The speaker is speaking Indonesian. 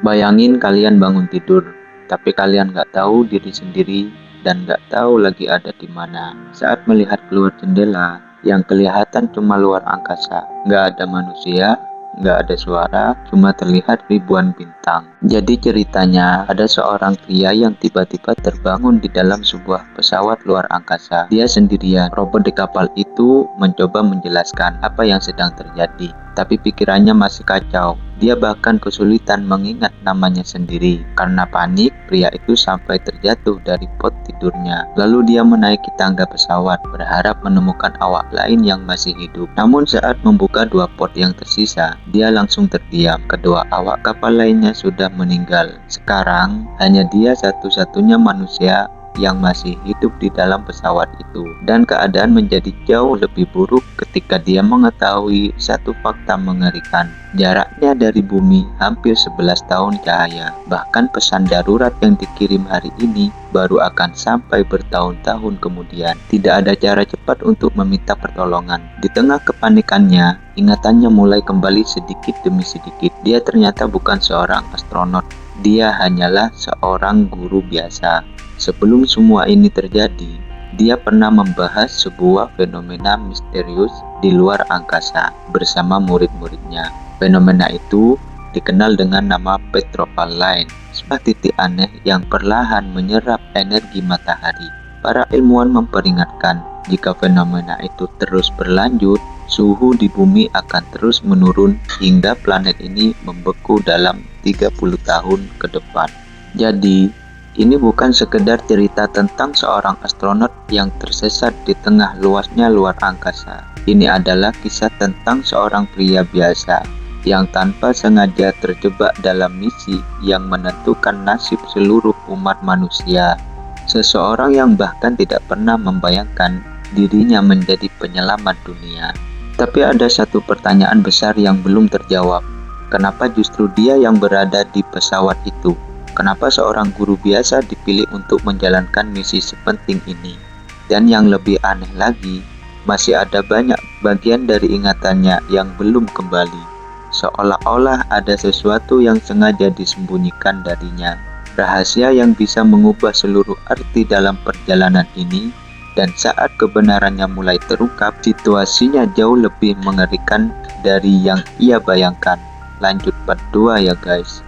Bayangin kalian bangun tidur, tapi kalian nggak tahu diri sendiri dan nggak tahu lagi ada di mana. Saat melihat keluar jendela, yang kelihatan cuma luar angkasa. Nggak ada manusia, nggak ada suara, cuma terlihat ribuan bintang. Jadi ceritanya, ada seorang pria yang tiba-tiba terbangun di dalam sebuah pesawat luar angkasa. Dia sendirian. Robot di kapal itu mencoba menjelaskan apa yang sedang terjadi, tapi pikirannya masih kacau. Dia bahkan kesulitan mengingat namanya sendiri. Karena panik, pria itu sampai terjatuh dari pot tidurnya. Lalu dia menaiki tangga pesawat, berharap menemukan awak lain yang masih hidup. Namun saat membuka dua pot yang tersisa, dia langsung terdiam. Kedua awak kapal lainnya sudah meninggal. Sekarang, hanya dia satu-satunya manusia yang masih hidup di dalam pesawat itu, dan keadaan menjadi jauh lebih buruk ketika dia mengetahui satu fakta mengerikan. Jaraknya dari bumi hampir 11 tahun cahaya. Bahkan pesan darurat yang dikirim hari ini baru akan sampai bertahun-tahun kemudian. Tidak ada cara cepat untuk meminta pertolongan. Di tengah kepanikannya, ingatannya mulai kembali sedikit demi sedikit. Dia ternyata bukan seorang astronot. Dia hanyalah seorang guru biasa. Sebelum semua ini terjadi, dia pernah membahas sebuah fenomena misterius di luar angkasa bersama murid-muridnya. Fenomena itu dikenal dengan nama Petrova Line, sebuah titik aneh yang perlahan menyerap energi matahari. Para ilmuwan memperingatkan, jika fenomena itu terus berlanjut, suhu di bumi akan terus menurun hingga planet ini membeku dalam 30 tahun ke depan. Jadi, ini bukan sekedar cerita tentang seorang astronot yang tersesat di tengah luasnya luar angkasa. Ini adalah kisah tentang seorang pria biasa yang tanpa sengaja terjebak dalam misi yang menentukan nasib seluruh umat manusia. Seseorang yang bahkan tidak pernah membayangkan dirinya menjadi penyelamat dunia. Tapi ada satu pertanyaan besar yang belum terjawab. Kenapa justru dia yang berada di pesawat itu? Kenapa seorang guru biasa dipilih untuk menjalankan misi sepenting ini? Dan yang lebih aneh lagi, masih ada banyak bagian dari ingatannya yang belum kembali. Seolah-olah ada sesuatu yang sengaja disembunyikan darinya. Rahasia yang bisa mengubah seluruh arti dalam perjalanan ini. Dan saat kebenarannya mulai terungkap, situasinya jauh lebih mengerikan dari yang ia bayangkan. Lanjut part 2 ya guys.